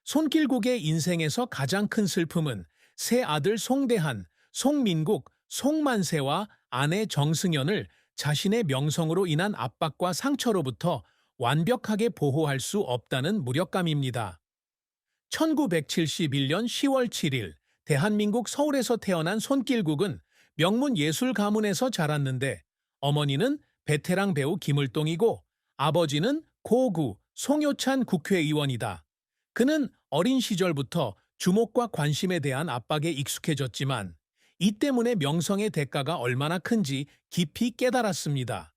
손길국의 인생에서 가장 큰 슬픔은 새 아들 송대한, 송민국, 송만세와 아내 정승연을 자신의 명성으로 인한 압박과 상처로부터 완벽하게 보호할 수 없다는 무력감입니다. 1971년 10월 7일 대한민국 서울에서 태어난 손길국은 명문 예술 가문에서 자랐는데 어머니는 베테랑 배우 김을동이고 아버지는 고구 송효찬 국회의원이다. 그는 어린 시절부터 주목과 관심에 대한 압박에 익숙해졌지만 이 때문에 명성의 대가가 얼마나 큰지 깊이 깨달았습니다.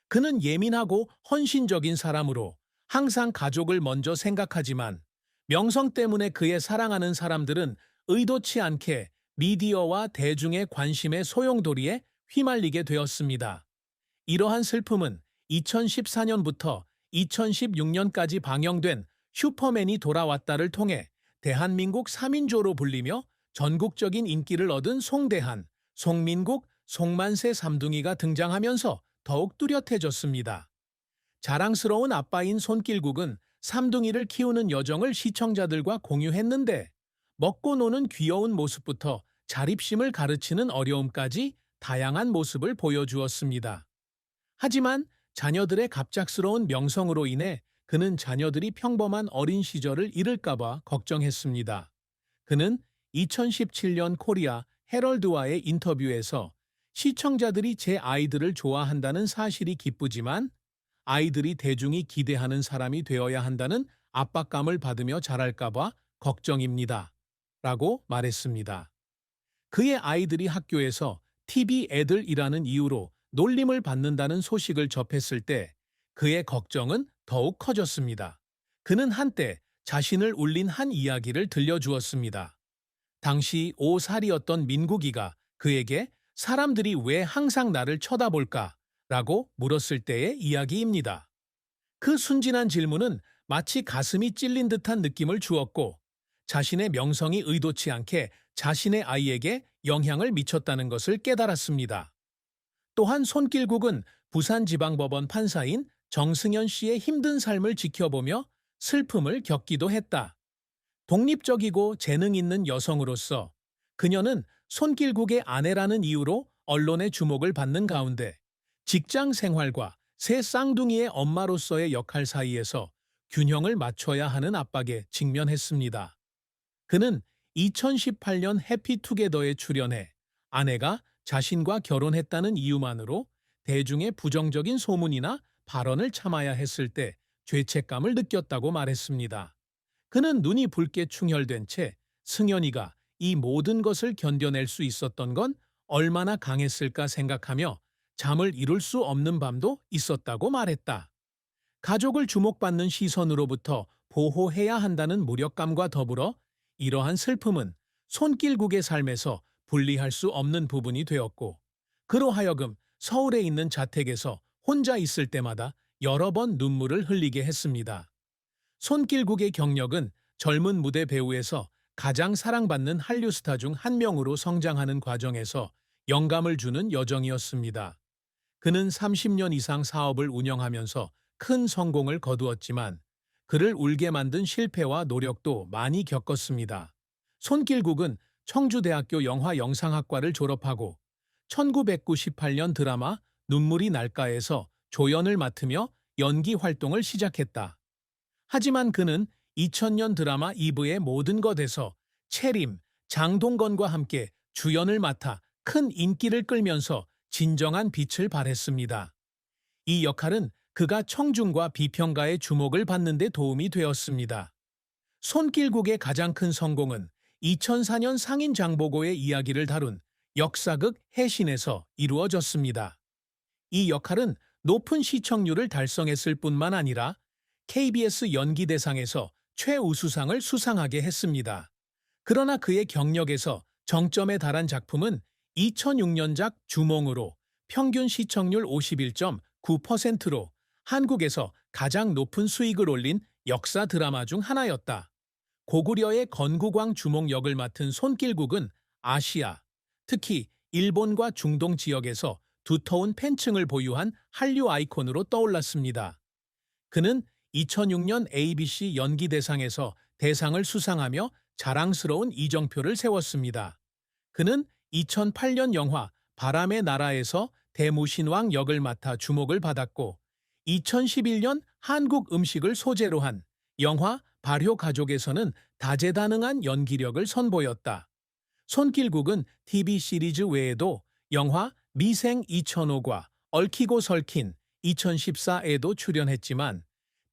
그는 예민하고 헌신적인 사람으로 항상 가족을 먼저 생각하지만 명성 때문에 그의 사랑하는 사람들은 의도치 않게 미디어와 대중의 관심의 소용돌이에 휘말리게 되었습니다. 이러한 슬픔은 2014년부터 2016년까지 방영된 슈퍼맨이 돌아왔다를 통해 대한민국 3인조로 불리며 전국적인 인기를 얻은 송대한, 송민국, 송만세 삼둥이가 등장하면서 더욱 뚜렷해졌습니다. 자랑스러운 아빠인 손길국은 삼둥이를 키우는 여정을 시청자들과 공유했는데 먹고 노는 귀여운 모습부터 자립심을 가르치는 어려움까지 다양한 모습을 보여주었습니다. 하지만 자녀들의 갑작스러운 명성으로 인해 그는 자녀들이 평범한 어린 시절을 잃을까봐 걱정했습니다. 그는 2017년 코리아 헤럴드와의 인터뷰에서 시청자들이 제 아이들을 좋아한다는 사실이 기쁘지만 아이들이 대중이 기대하는 사람이 되어야 한다는 압박감을 받으며 자랄까봐 걱정입니다. 라고 말했습니다. 그의 아이들이 학교에서 TV 애들이라는 이유로 놀림을 받는다는 소식을 접했을 때 그의 걱정은 더욱 커졌습니다. 그는 한때 자신을 울린 한 이야기를 들려주었습니다. 당시 5살이었던 민국이가 그에게 사람들이 왜 항상 나를 쳐다볼까? 라고 물었을 때의 이야기입니다. 그 순진한 질문은 마치 가슴이 찔린 듯한 느낌을 주었고 자신의 명성이 의도치 않게 자신의 아이에게 영향을 미쳤다는 것을 깨달았습니다. 또한 손길국은 부산지방법원 판사인 정승연 씨의 힘든 삶을 지켜보며 슬픔을 겪기도 했다. 독립적이고 재능 있는 여성으로서 그녀는 손길국의 아내라는 이유로 언론의 주목을 받는 가운데 직장 생활과 새 쌍둥이의 엄마로서의 역할 사이에서 균형을 맞춰야 하는 압박에 직면했습니다. 그는 2018년 해피투게더에 출연해 아내가 자신과 결혼했다는 이유만으로 대중의 부정적인 소문이나 발언을 참아야 했을 때 죄책감을 느꼈다고 말했습니다. 그는 눈이 붉게 충혈된 채 승연이가 이 모든 것을 견뎌낼 수 있었던 건 얼마나 강했을까 생각하며 잠을 이룰 수 없는 밤도 있었다고 말했다. 가족을 주목받는 시선으로부터 보호해야 한다는 무력감과 더불어 이러한 슬픔은 손길국의 삶에서 분리할 수 없는 부분이 되었고 그로 하여금 서울에 있는 자택에서 혼자 있을 때마다 여러 번 눈물을 흘리게 했습니다. 손길국의 경력은 젊은 무대 배우에서 가장 사랑받는 한류 스타 중 한 명으로 성장하는 과정에서 영감을 주는 여정이었습니다. 그는 30년 이상 사업을 운영하면서 큰 성공을 거두었지만 그를 울게 만든 실패와 노력도 많이 겪었습니다. 손길국은 청주대학교 영화영상학과를 졸업하고 1998년 드라마 눈물이 날까에서 조연을 맡으며 연기 활동을 시작했다. 하지만 그는 2000년 드라마 이브의 모든 것에서 채림, 장동건과 함께 주연을 맡아 큰 인기를 끌면서 진정한 빛을 발했습니다. 이 역할은 그가 청중과 비평가의 주목을 받는 데 도움이 되었습니다. 손길국의 가장 큰 성공은 2004년 상인 장보고의 이야기를 다룬 역사극 해신에서 이루어졌습니다. 이 역할은 높은 시청률을 달성했을 뿐만 아니라 KBS 연기대상에서 최우수상을 수상하게 했습니다. 그러나 그의 경력에서 정점에 달한 작품은 2006년작 주몽으로 평균 시청률 51.9%로 한국에서 가장 높은 수익을 올린 역사 드라마 중 하나였다. 고구려의 건국왕 주몽 역을 맡은 손길국은 아시아, 특히 일본과 중동 지역에서 두터운 팬층을 보유한 한류 아이콘으로 떠올랐습니다. 그는 2006년 ABC 연기대상에서 대상을 수상하며 자랑스러운 이정표를 세웠습니다. 그는 2008년 영화 바람의 나라에서 대무신왕 역을 맡아 주목을 받았고 2011년 한국 음식을 소재로 한 영화 발효가족에서는 다재다능한 연기력을 선보였다. 손길국은 TV 시리즈 외에도 영화 미생 2005과 얽히고 설킨 2014에도 출연했지만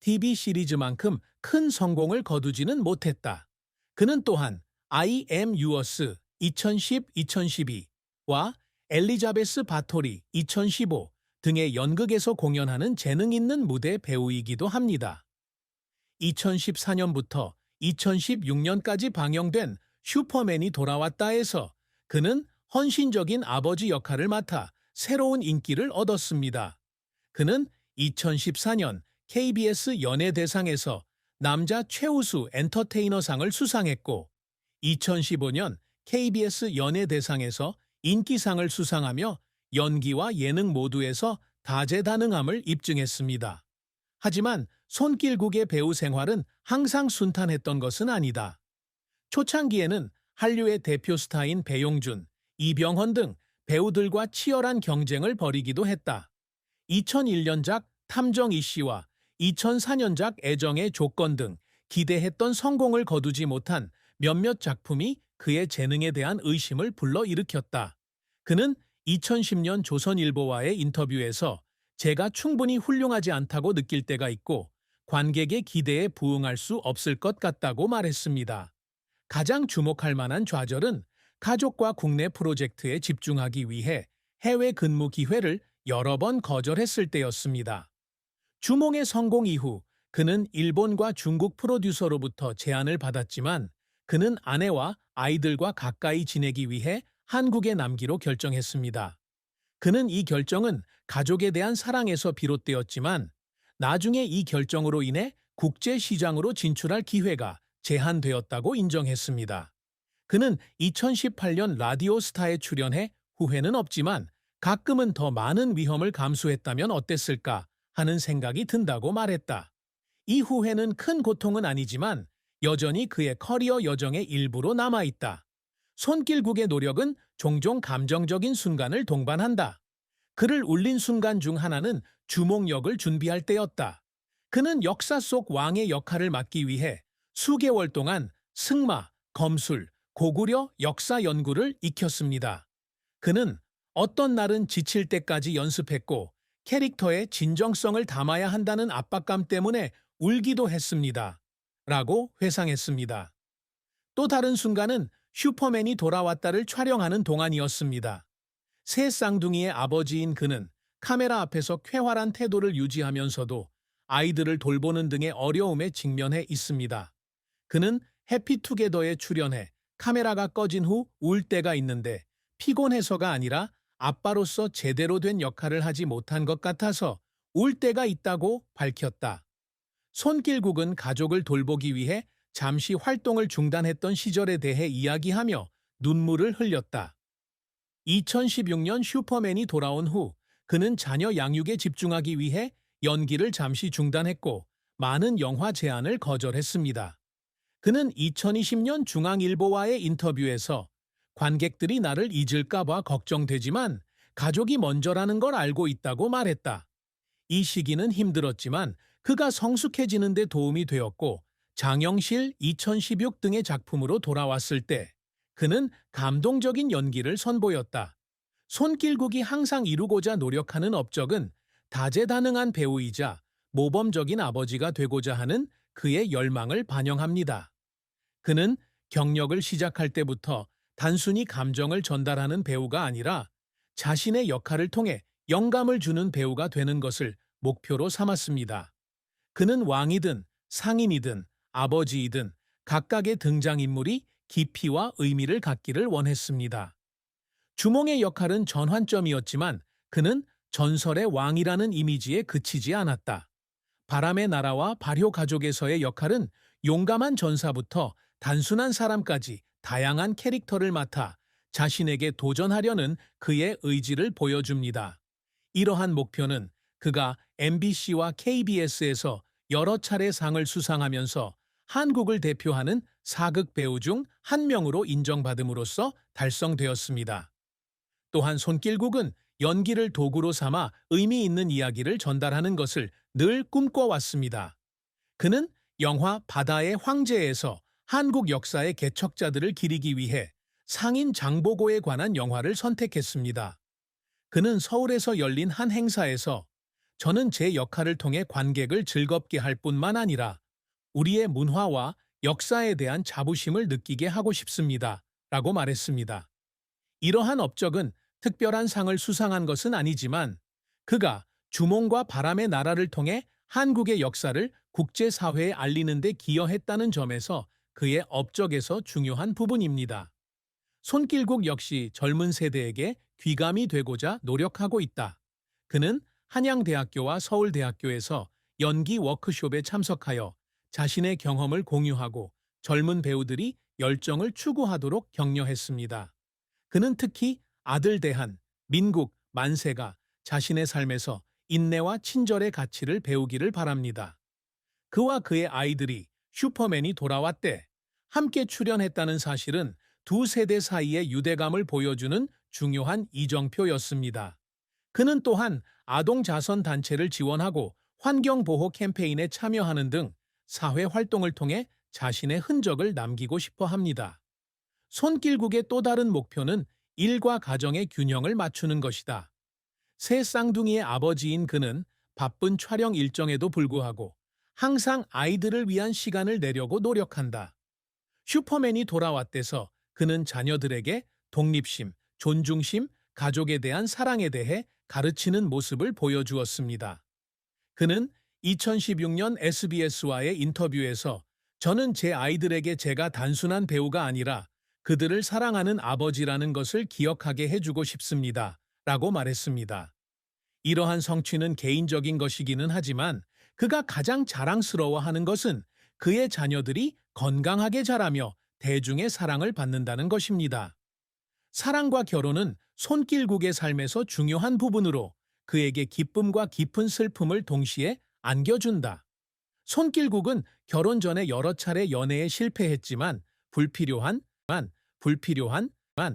TV 시리즈만큼 큰 성공을 거두지는 못했다. 그는 또한 I am yours 2010-2012와 엘리자베스 바토리 2015 등의 연극에서 공연하는 재능 있는 무대 배우이기도 합니다. 2014년부터 2016년까지 방영된 슈퍼맨이 돌아왔다에서 그는 헌신적인 아버지 역할을 맡아 새로운 인기를 얻었습니다. 그는 2014년 KBS 연예대상에서 남자 최우수 엔터테이너상을 수상했고 2015년 KBS 연예대상에서 인기상을 수상하며 연기와 예능 모두에서 다재다능함을 입증했습니다. 하지만 손길국의 배우 생활은 항상 순탄했던 것은 아니다. 초창기에는 한류의 대표 스타인 배용준, 이병헌 등 배우들과 치열한 경쟁을 벌이기도 했다. 2001년작 탐정 이씨와 2004년작 애정의 조건 등 기대했던 성공을 거두지 못한 몇몇 작품이 그의 재능에 대한 의심을 불러일으켰다. 그는 2010년 조선일보와의 인터뷰에서 제가 충분히 훌륭하지 않다고 느낄 때가 있고 관객의 기대에 부응할 수 없을 것 같다고 말했습니다. 가장 주목할 만한 좌절은 가족과 국내 프로젝트에 집중하기 위해 해외 근무 기회를 여러 번 거절했을 때였습니다. 주몽의 성공 이후 그는 일본과 중국 프로듀서로부터 제안을 받았지만 그는 아내와 아이들과 가까이 지내기 위해 한국에 남기로 결정했습니다. 그는 이 결정은 가족에 대한 사랑에서 비롯되었지만 나중에 이 결정으로 인해 국제 시장으로 진출할 기회가 제한되었다고 인정했습니다. 그는 2018년 라디오 스타에 출연해 후회는 없지만 가끔은 더 많은 위험을 감수했다면 어땠을까 하는 생각이 든다고 말했다. 이 후회는 큰 고통은 아니지만 여전히 그의 커리어 여정의 일부로 남아있다. 손길국의 노력은 종종 감정적인 순간을 동반한다. 그를 울린 순간 중 하나는 주몽역을 준비할 때였다. 그는 역사 속 왕의 역할을 맡기 위해 수개월 동안 승마, 검술, 고구려 역사 연구를 익혔습니다. 그는 어떤 날은 지칠 때까지 연습했고 캐릭터의 진정성을 담아야 한다는 압박감 때문에 울기도 했습니다. 라고 회상했습니다. 또 다른 순간은 슈퍼맨이 돌아왔다를 촬영하는 동안이었습니다. 새 쌍둥이의 아버지인 그는 카메라 앞에서 쾌활한 태도를 유지하면서도 아이들을 돌보는 등의 어려움에 직면해 있습니다. 그는 해피투게더에 출연해 카메라가 꺼진 후 울 때가 있는데 피곤해서가 아니라 아빠로서 제대로 된 역할을 하지 못한 것 같아서 울 때가 있다고 밝혔다. 손길국은 가족을 돌보기 위해 잠시 활동을 중단했던 시절에 대해 이야기하며 눈물을 흘렸다. 2016년 슈퍼맨이 돌아온 후 그는 자녀 양육에 집중하기 위해 연기를 잠시 중단했고 많은 영화 제안을 거절했습니다. 그는 2020년 중앙일보와의 인터뷰에서 관객들이 나를 잊을까봐 걱정되지만 가족이 먼저라는 걸 알고 있다고 말했다. 이 시기는 힘들었지만 그가 성숙해지는 데 도움이 되었고 장영실 2016 등의 작품으로 돌아왔을 때 그는 감동적인 연기를 선보였다. 손길국이 항상 이루고자 노력하는 업적은 다재다능한 배우이자 모범적인 아버지가 되고자 하는 그의 열망을 반영합니다. 그는 경력을 시작할 때부터 단순히 감정을 전달하는 배우가 아니라 자신의 역할을 통해 영감을 주는 배우가 되는 것을 목표로 삼았습니다. 그는 왕이든 상인이든 아버지이든 각각의 등장인물이 깊이와 의미를 갖기를 원했습니다. 주몽의 역할은 전환점이었지만 그는 전설의 왕이라는 이미지에 그치지 않았다. 바람의 나라와 발효가족에서의 역할은 용감한 전사부터 단순한 사람까지 다양한 캐릭터를 맡아 자신에게 도전하려는 그의 의지를 보여줍니다. 이러한 목표는 그가 MBC와 KBS에서 여러 차례 상을 수상하면서 한국을 대표하는 사극 배우 중 한 명으로 인정받음으로써 달성되었습니다. 또한 손길국은 연기를 도구로 삼아 의미 있는 이야기를 전달하는 것을 늘 꿈꿔왔습니다. 그는 영화 바다의 황제에서 한국 역사의 개척자들을 기리기 위해 상인 장보고에 관한 영화를 선택했습니다. 그는 서울에서 열린 한 행사에서 저는 제 역할을 통해 관객을 즐겁게 할 뿐만 아니라 우리의 문화와 역사에 대한 자부심을 느끼게 하고 싶습니다. 라고 말했습니다. 이러한 업적은 특별한 상을 수상한 것은 아니지만 그가 주몽과 바람의 나라를 통해 한국의 역사를 국제사회에 알리는 데 기여했다는 점에서 그의 업적에서 중요한 부분입니다. 손길국 역시 젊은 세대에게 귀감이 되고자 노력하고 있다. 그는 한양대학교와 서울대학교에서 연기 워크숍에 참석하여 자신의 경험을 공유하고 젊은 배우들이 열정을 추구하도록 격려했습니다. 그는 특히 아들 대한, 민국, 만세가 자신의 삶에서 인내와 친절의 가치를 배우기를 바랍니다. 그와 그의 아이들이 슈퍼맨이 돌아왔대 함께 출연했다는 사실은 두 세대 사이의 유대감을 보여주는 중요한 이정표였습니다. 그는 또한 아동 자선 단체를 지원하고 환경보호 캠페인에 참여하는 등 사회 활동을 통해 자신의 흔적을 남기고 싶어 합니다. 손길국의 또 다른 목표는 일과 가정의 균형을 맞추는 것이다. 새 쌍둥이의 아버지인 그는 바쁜 촬영 일정에도 불구하고 항상 아이들을 위한 시간을 내려고 노력한다. 슈퍼맨이 돌아왔대서 그는 자녀들에게 독립심, 존중심, 가족에 대한 사랑에 대해 가르치는 모습을 보여주었습니다. 그는 2016년 SBS와의 인터뷰에서 저는 제 아이들에게 제가 단순한 배우가 아니라 그들을 사랑하는 아버지라는 것을 기억하게 해주고 싶습니다. 라고 말했습니다. 이러한 성취는 개인적인 것이기는 하지만 그가 가장 자랑스러워하는 것은 그의 자녀들이 건강하게 자라며 대중의 사랑을 받는다는 것입니다. 사랑과 결혼은 손길국의 삶에서 중요한 부분으로 그에게 기쁨과 깊은 슬픔을 동시에 안겨준다. 손길국은 결혼 전에 여러 차례 연애에 실패했지만 불필요한